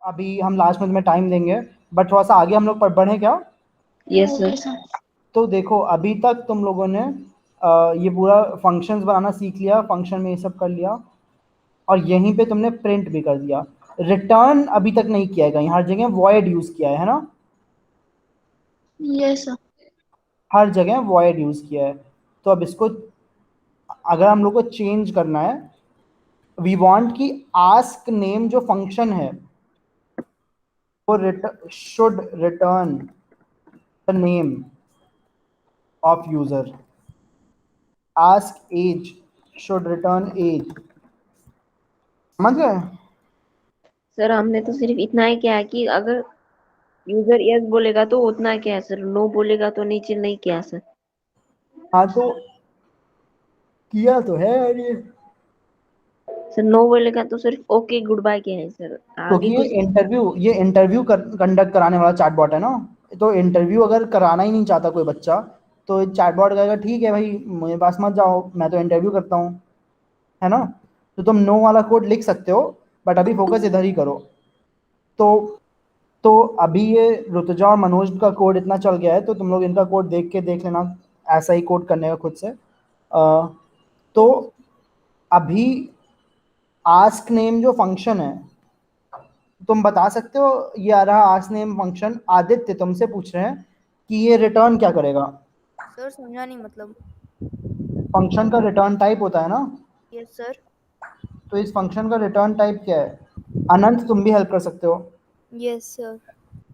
अभी हम लास्ट में तुम्हें टाइम देंगे, बट थोड़ा सा आगे हम लोग बढ़े क्या? Yes sir. तो देखो अभी तक तुम लोगों ने ये पूरा फंक्शंस बनाना सीख लिया, फंक्शन में ये सब कर लिया, और यहीं पे तुमने प्रिंट भी कर दिया। रिटर्न अभी तक नहीं किया है कहीं, हर जगह वॉइड यूज किया है ना? Yes sir. हर जगह वॉइड यूज किया है। तो अब इसको अगर हम लोग को चेंज करना है, वी वांट कि आस्क नेम जो फंक्शन है वो should return the name of user. Ask age should return age. समझ गए? सर हमने तो सिर्फ इतना ही किया है कि अगर यूजर यस बोलेगा तो उतना क्या है सर, नो बोलेगा तो नीचे नहीं क्या सर। हाँ तो किया तो है यार ये। सर नो बोलेगा तो सिर्फ ओके गुड बाय क्या है सर, क्योंकि आगे कुछ नहीं। ये इंटरव्यू कंडक्ट कराने वाला चैटबॉट है ना। तो इंटरव्यू अगर कराना ही नहीं चाहता कोई बच्चा, तो चैटबॉट कहेगा ठीक है भाई मेरे पास मत जाओ, मैं तो इंटरव्यू करता हूँ, है ना? तो तुम नो वाला कोड लिख सकते हो, बट अभी फोकस इधर ही करो। तो तो अभी ये ऋतुजा और मनोज का कोड इतना चल गया है, तो तुम लोग इनका कोड देख लेना, ऐसा ही कोड करने का खुद से। तो अभी आस्क नेम जो फंक्शन है, तुम बता सकते हो? ये आ रहा आस्क नेम फंक्शन, आदित्य तुमसे पूछ रहे हैं कि ये रिटर्न क्या करेगा। सर समझा नहीं मतलब। फंक्शन का रिटर्न टाइप होता है ना, यस सर। तो इस फंक्शन का रिटर्न टाइप क्या है? अनंत तुम भी हेल्प कर सकते हो। Yes sir.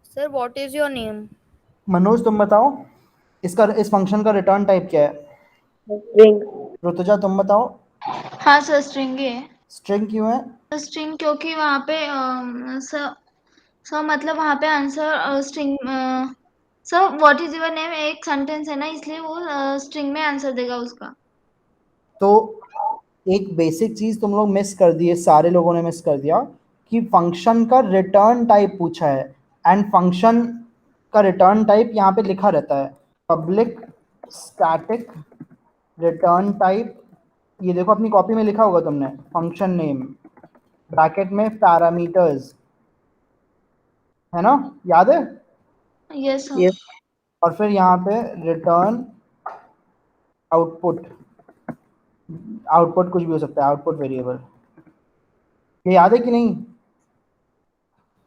Sir what is your name? Manoj तुम बताओ, इस फंक्शन का रिटर्न टाइप क्या है? स्ट्रिंग। ऋतुजा तुम बताओ। हाँ सर स्ट्रिंग है। स्ट्रिंग क्यों है? स्ट्रिंग क्योंकि वहाँ पे सर मतलब वहाँ पे answer string. Sir what is your name एक सेंटेंस है ना, इसलिए वो स्ट्रिंग में आंसर देगा उसका। तो एक बेसिक चीज तुम लोग मिस कर दिए, सारे लोगों ने मिस कर दिया, कि फंक्शन का रिटर्न टाइप पूछा है। एंड फंक्शन का रिटर्न टाइप यहाँ पे लिखा रहता है, पब्लिक स्टैटिक रिटर्न टाइप। ये देखो अपनी कॉपी में लिखा होगा तुमने, फंक्शन नेम ब्रैकेट में पैरामीटर्स, है ना? याद है? Yes sir. यस। और फिर यहाँ पे रिटर्न आउटपुट। आउटपुट कुछ भी हो सकता है, आउटपुट वेरिएबल। ये याद है कि नहीं?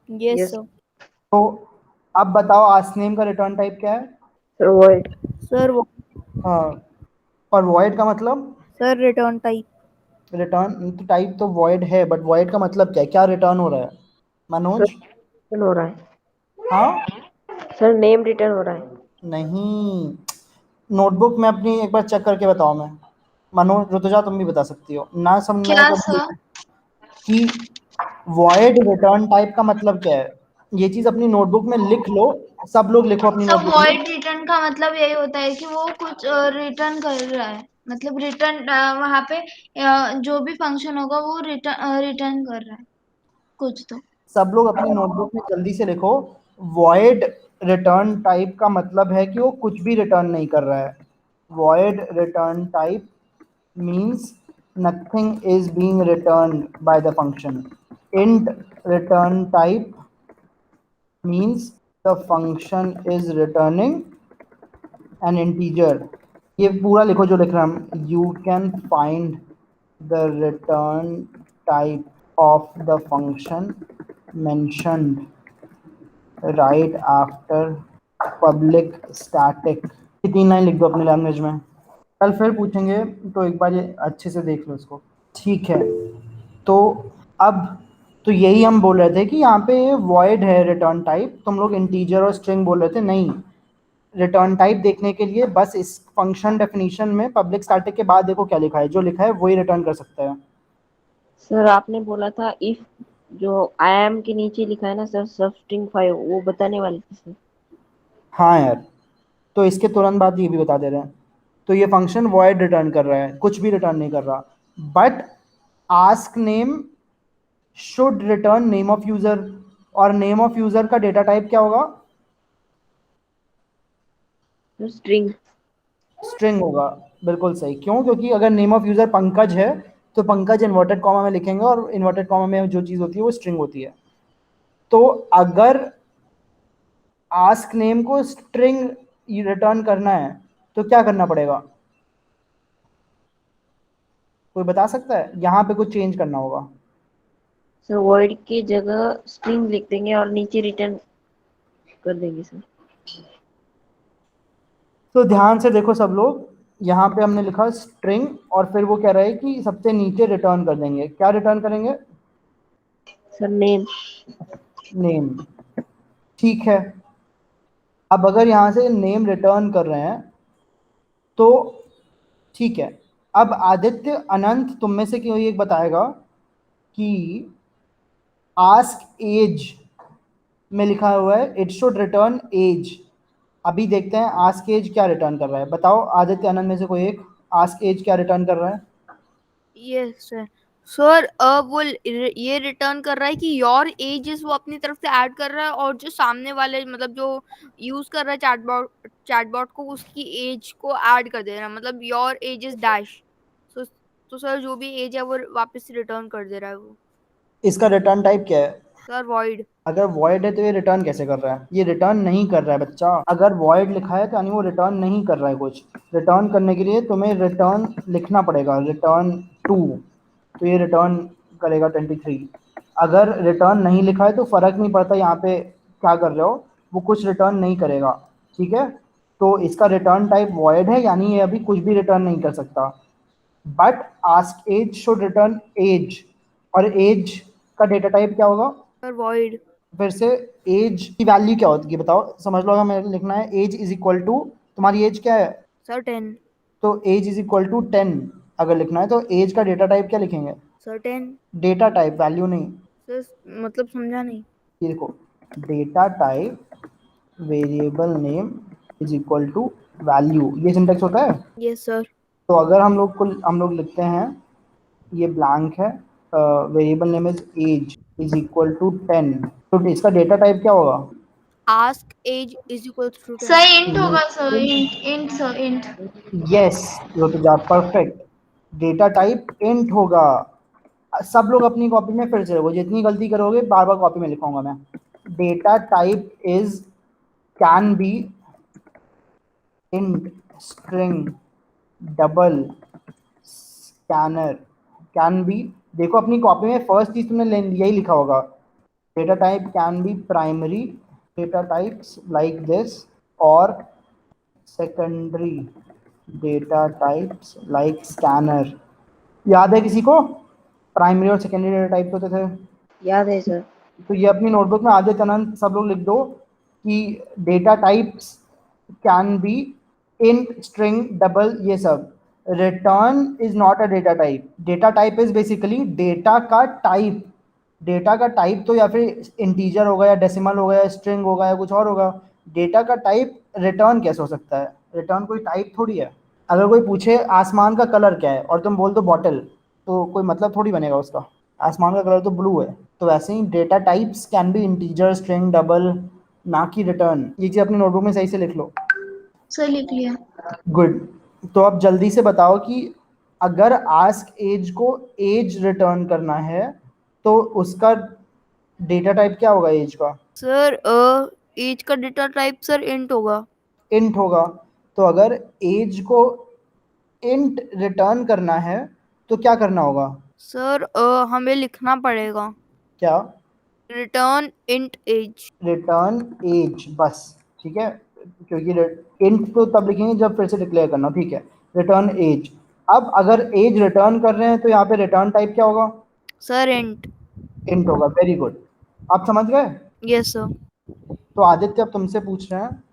Yes yes sir. तो अब बताओ आस्क नेम का रिटर्न टाइप क्या है? Sir void. सर हाँ, और वॉइड का मतलब? Sir return type. रिटर्न तो टाइप तो वॉइड है, बट वॉइड का मतलब क्या है, क्या रिटर्न हो रहा है सर मनोज? रिटर्न हो रहा है। हाँ? सर नेम रिटर्न हो रहा है। नहीं, नोटबुक में अपनी एक बार चेक करके बताओ। मैं मनोज ऋतुजा तुम भी बता सकती हो ना, समझ में क्या तो सर? कि वॉइड रिटर्न टाइप का मतलब क्या है। ये चीज अपनी नोटबुक में लिख लो, सब लोग लिखो अपनी सब नोटबुक में। वॉइड रिटर्न का मतलब यही होता है कि वो कुछ रिटर्न कर रहा है, मतलब रिटर्न वहां पे जो भी फंक्शन होगा वो रिटर्न रिटर्न कर रहा है कुछ तो। सब लोग अपनी नोटबुक में जल्दी से लिखो, वॉइड रिटर्न टाइप का मतलब है कि वो कुछ भी रिटर्न नहीं कर रहा है। Void return type means nothing is being returned by the function. Int return type means the function is returning an integer. ये पूरा लिखो जो लिख रहा हम, you can find the return type of the function mentioned right after public static। ये 3 line लिख दो अपनी लैंग्वेज में, कल फिर पूछेंगे, तो एक बार ये अच्छे से देख लो इसको। ठीक है, तो अब तो यही हम बोल रहे थे कि यहाँ पे वॉइड है रिटर्न टाइप, तुम लोग इंटीजर और स्ट्रिंग बोल रहे थे। नहीं, रिटर्न टाइप देखने के लिए बस इस फंक्शन डेफिनेशन में पब्लिक स्टैटिक के बाद देखो क्या लिखा है, जो लिखा है वही रिटर्न कर सकता है। सर आपने बोला था इफ, जो आई एम के नीचे लिखा है ना सर, सब स्ट्रिंग 5, वो बताने वाले थे सर। हाँ यार, तो इसके तुरंत बाद ये भी बता दे रहे हैं। तो ये फंक्शन वॉइड रिटर्न कर रहा है, कुछ भी रिटर्न नहीं कर रहा, but ask name should return name of user. और नेम ऑफ यूजर का डेटा टाइप क्या होगा? स्ट्रिंग। स्ट्रिंग होगा। बिल्कुल सही। क्यों? क्योंकि अगर नेम ऑफ यूजर पंकज है, तो पंकज इन्वर्टेड कॉमा में लिखेंगे, और इन्वर्टेड कॉमा में जो चीज़ होती है वो स्ट्रिंग होती है। तो अगर आस्क नेम को स्ट्रिंग रिटर्न करना है तो क्या करना पड़ेगा? कोई बता सकता है? यहाँ पे कुछ चेंज करना होगा। सर void की जगह स्ट्रिंग लिख देंगे और नीचे रिटर्न कर देंगे सर। तो ध्यान से देखो सब लोग, यहाँ पे हमने लिखा स्ट्रिंग और फिर वो कह रहा है कि सबसे नीचे रिटर्न कर देंगे। क्या रिटर्न करेंगे? Sir name. नेम। ठीक है, अब अगर यहाँ से नेम रिटर्न कर रहे हैं तो ठीक है। अब आदित्य, अनंत, तुम में से कोई एक बताएगा कि आस्क एज में लिखा हुआ है इट शुड रिटर्न एज। अभी देखते हैं आस्क एज क्या रिटर्न कर रहा है। बताओ आदित्य, आनंद में से कोई एक, आस्क एज क्या रिटर्न कर रहा है? Yes sir. सर अब वो ये रिटर्न कर रहा है कि योर एज वो अपनी तरफ से ऐड कर रहा है, और जो सामने वाले मतलब जो यूज कर रहा है चैटबॉट को, उसकी एज को ऐड कर दे रहा है, मतलब योर एज इज डैश। तो सर जो भी एज है वो वापस रिटर्न कर दे रहा है वो। इसका रिटर्न टाइप क्या है? Sir void. अगर वॉइड है तो ये रिटर्न कैसे कर रहा है? ये रिटर्न नहीं कर रहा है बच्चा। अगर वॉइड लिखा है तो यानी वो रिटर्न नहीं कर रहा है कुछ। रिटर्न करने के लिए तुम्हें रिटर्न लिखना पड़ेगा, रिटर्न टू, तो ये रिटर्न करेगा 23। अगर रिटर्न नहीं लिखा है तो फर्क नहीं पड़ता यहाँ पे क्या कर रहे हो, वो कुछ रिटर्न नहीं करेगा। ठीक है, तो इसका रिटर्न टाइप वॉइड है, यानी ये अभी कुछ भी रिटर्न नहीं कर सकता। But ask age should return age, और एज का डेटा टाइप क्या होगा? Sir void. फिर से, एज की वैल्यू क्या होती है बताओ, समझ लो। हमें लिखना है एज इज इक्वल टू, तुम्हारी एज क्या है? सर 10। तो एज इज इक्वल टू 10 अगर लिखना है तो एज का डेटा टाइप क्या लिखेंगे? सर 10। डेटा टाइप, वैल्यू नहीं। सर मतलब समझा नहीं। ये देखो, data type variable name is equal to value, ये सिंटेक्स होता है। Yes sir. तो अगर हम लोग लिखते हैं, ये ब्लैंक है, variable name is equal to 10, तो इसका डेटा टाइप क्या होगा? Ask age is equal to 10। Sir int होगा sir, int sir, int. Yes, यो तो जा परफेक्ट। डेटा टाइप इंट होगा। सब लोग अपनी कॉपी में फिर से रखो, जितनी गलती करोगे बार बार कॉपी में लिखूंगा मैं। Data type is can be int, string, double, scanner, can be. देखो अपनी कॉपी में फर्स्ट चीज तुमने यही लिखा होगा, data type can be primary data types like this, और secondary data types like scanner. याद है किसी को? प्राइमरी और सेकेंडरी डेटा टाइप होते थे। याद है सर। तो ये अपनी नोटबुक में आदित्य, अनंत सब लोग लिख दो कि data types can B int, string, double, ये सब। Return is not a data type. Data type is basically data का टाइप। डेटा का टाइप तो या फिर इंटीजर होगा या डेसिमल होगा या स्ट्रिंग होगा या कुछ और होगा। डेटा का टाइप रिटर्न कैसे हो सकता है? रिटर्न कोई टाइप थोड़ी है। अगर कोई पूछे आसमान का कलर क्या है और तुम बोल दो बॉटल, तो कोई मतलब थोड़ी बनेगा उसका। आसमान का कलर तो ब्लू है। तो वैसे ही data types can be integer, string, double, ना कि रिटर्न। ये चीज़ अपनी नोटबुक में सही से लिख लो। सर लिख लिया। गुड। तो अब जल्दी से बताओ कि अगर आस्क एज को एज रिटर्न करना है तो उसका डेटा टाइप क्या होगा एज का? सर एज का डेटा टाइप सर इंट होगा। इंट होगा। तो अगर एज को इंट रिटर्न करना है तो क्या करना होगा? सर हमें लिखना पड़ेगा क्या? Return int age. Return age, बस। ठीक है, क्योंकि इंट तो तब लिखेंगे जब फिर से डिक्लेयर करना। ठीक है, रिटर्न एज। अब अगर एज रिटर्न कर रहे हैं तो यहाँ पे रिटर्न टाइप क्या होगा? Sir int. इंट होगा। वेरी गुड, आप समझ गए। Yes sir. तो आदित्य अब तुमसे पूछ रहे हैं,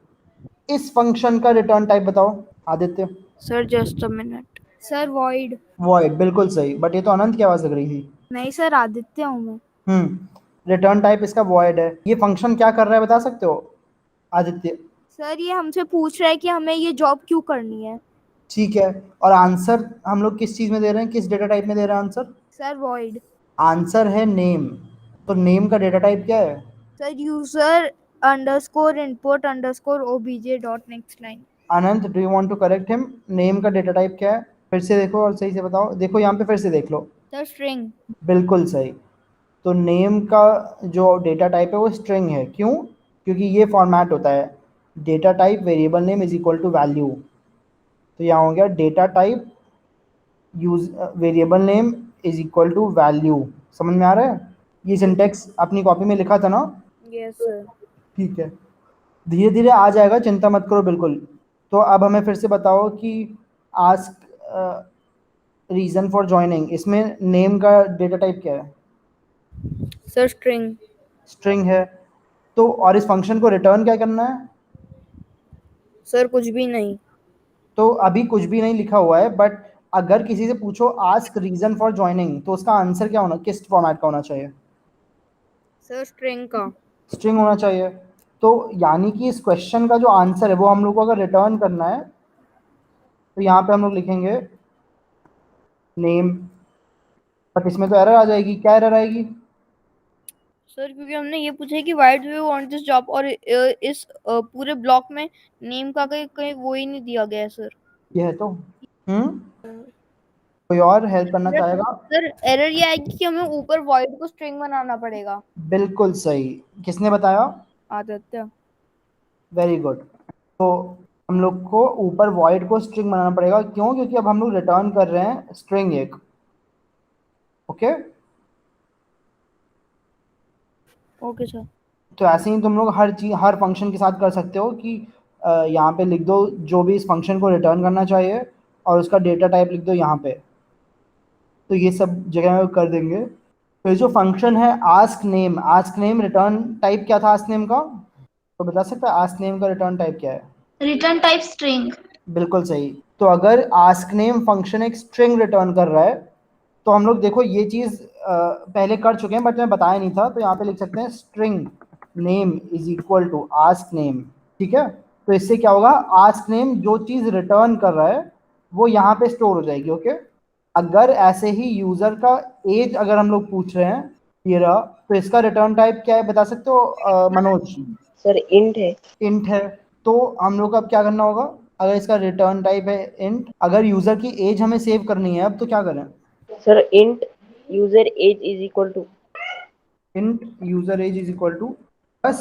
इस फंक्शन का रिटर्न टाइप बताओ। Aditya? Sir just a minute. Sir void. Void, बिल्कुल सही। बट ये तो अनंत की आवाज लग रही थी। नहीं सर, आदित्य हूँ मैं। रिटर्न टाइप इसका वॉइड है। ये फंक्शन क्या कर रहा है बता सकते हो आदित्य? सर ये हमसे पूछ रहा है कि हमें ये जॉब क्यों करनी है। ठीक है, और आंसर हम लोग किस चीज में दे रहे हैं, किस डेटा टाइप में दे रहे हैं आंसर? Sir void. आंसर है नेम। तो नेम का डेटा टाइप क्या है? Sir user underscore input underscore OBJ dot next line. Anant, do you want to correct him? Name का डेटा टाइप क्या है? फिर से देखो और सही से बताओ। देखो यहाँ पे फिर से देख लो। Sir string. बिल्कुल सही। तो नेम का जो डेटा टाइप है वो स्ट्रिंग है। क्यों? क्योंकि ये फॉर्मेट होता है data type variable name is equal to value. तो यहाँ हो गया data type use variable name is equal to value. समझ में आ रहा है? ये सिंटेक्स अपनी कॉपी में लिखा था ना? Yes sir. ठीक है, धीरे धीरे आ जाएगा, चिंता मत करो बिल्कुल। तो अब हमें फिर से बताओ कि आस्क रीजन फॉर ज्वाइनिंग, इसमें नेम का डेटा टाइप क्या है? Sir string. स्ट्रिंग है। तो और इस फंक्शन को रिटर्न क्या करना है? सर कुछ भी नहीं। तो अभी कुछ भी नहीं लिखा हुआ है, बट अगर किसी से पूछो आस्क रीजन फॉर ज्वाइनिंग तो उसका आंसर क्या होना, किस फॉर्मेट का होना चाहिए? सर स्ट्रिंग का। स्ट्रिंग होना चाहिए। तो यानी कि इस क्वेश्चन का जो आंसर है वो हम लोग को अगर रिटर्न करना है तो यहाँ पे हम लोग लिखेंगे नेम, बट इसमें तो एरर आ जाएगी। क्या एरर आएगी? सर क्योंकि हमने ये पूछा है कि why do you want this job, और इस पूरे ब्लॉक में नेम का कहीं कहीं वो ही नहीं दिया गया है सर। ये है तो कोई और हेल्प करना चाहेगा? सर एरर ये आएगी कि हमें ऊपर वॉइड को स्ट्रिंग बनाना पड़ेगा। बिल्कुल सही। किसने बताया? आदित्य। Very good. तो हम लोग को ऊपर वॉइड को स्ट्रिंग बनाना पड़ेगा। क्यों? क्योंकि अब हम लोग रिटर्न कर रहे हैं स्ट्रिंग एक। Okay okay sir. तो ऐसे ही तुम लोग हर चीज हर फंक्शन के साथ कर सकते हो कि यहाँ पे लिख दो जो भी इस फंक्शन को रिटर्न करना चाहिए और उसका डेटा टाइप लिख दो यहाँ पे। तो ये सब जगह में कर देंगे। तो ये जो फंक्शन है आस्क नेम रिटर्न टाइप क्या था आस्क नेम का? तो बता सकता है आस्क नेम का रिटर्न टाइप क्या है? Return type string. बिल्कुल सही। तो अगर आस्क नेम फंक्शन एक स्ट्रिंग रिटर्न कर रहा है तो हम लोग देखो ये चीज़ पहले कर चुके हैं बट मैं बताया नहीं था, तो यहाँ पे लिख सकते हैं string name is equal to ask name. ठीक है, तो इससे क्या होगा, आस्क नेम जो चीज़ रिटर्न कर रहा है वो यहाँ पे स्टोर हो जाएगी। ओके, अगर ऐसे ही यूज़र का एज अगर हम लोग पूछ रहे हैं ये रहा, तो इसका रिटर्न टाइप क्या है बता सकते हो मनोज? सर इंट है। इंट है। तो हम लोग को अब क्या करना होगा, अगर इसका रिटर्न टाइप है इंट, अगर यूज़र की एज हमें सेव करनी है अब तो क्या करें? Sir int user age is equal to. Int user age is equal to बस।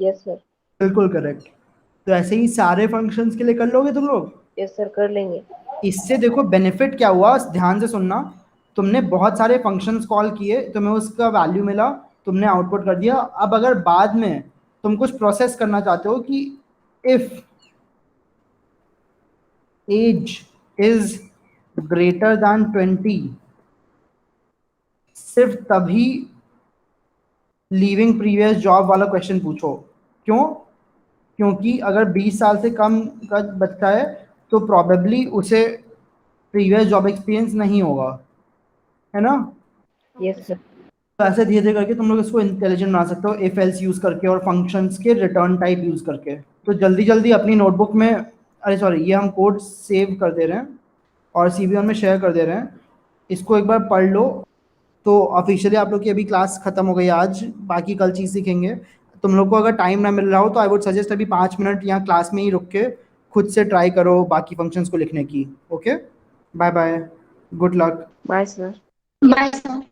Yes sir. बिल्कुल करेक्ट। तो ऐसे ही सारे फंक्शंस के लिए कर लोगे तुम लोग? यस सर कर लेंगे। इससे देखो बेनिफिट क्या हुआ, ध्यान से सुनना। तुमने बहुत सारे फंक्शंस कॉल किए, तुम्हें उसका वैल्यू मिला, तुमने आउटपुट कर दिया। अब अगर बाद में तुम कुछ प्रोसेस करना चाहते हो कि if age is greater than 20, सिर्फ तभी लीविंग प्रीवियस जॉब वाला क्वेश्चन पूछो। क्यों? क्योंकि अगर 20 साल से कम का बच्चा है तो प्रॉबेबली उसे प्रीवियस जॉब एक्सपीरियंस नहीं होगा, है ना? Yes sir. तो ऐसे धीरे धीरे करके तुम लोग इसको इंटेलिजेंट बना सकते हो, इफ एल्स यूज़ करके और फंक्शंस के रिटर्न टाइप यूज़ करके। तो जल्दी जल्दी अपनी नोटबुक में, अरे सॉरी, ये हम कोड सेव कर दे रहे हैं और CB1 में शेयर कर दे रहे हैं, इसको एक बार पढ़ लो। तो ऑफिशियली आप लोग की अभी क्लास खत्म हो गई आज, बाकी कल चीज़ सीखेंगे। तुम लोग को अगर टाइम ना मिल रहा हो तो आई वुड सजेस्ट अभी 5 मिनट यहाँ क्लास में ही रुक के खुद से ट्राई करो बाकी फंक्शंस को लिखने की। Okay, bye bye, good luck. Bye sir. Bye sir.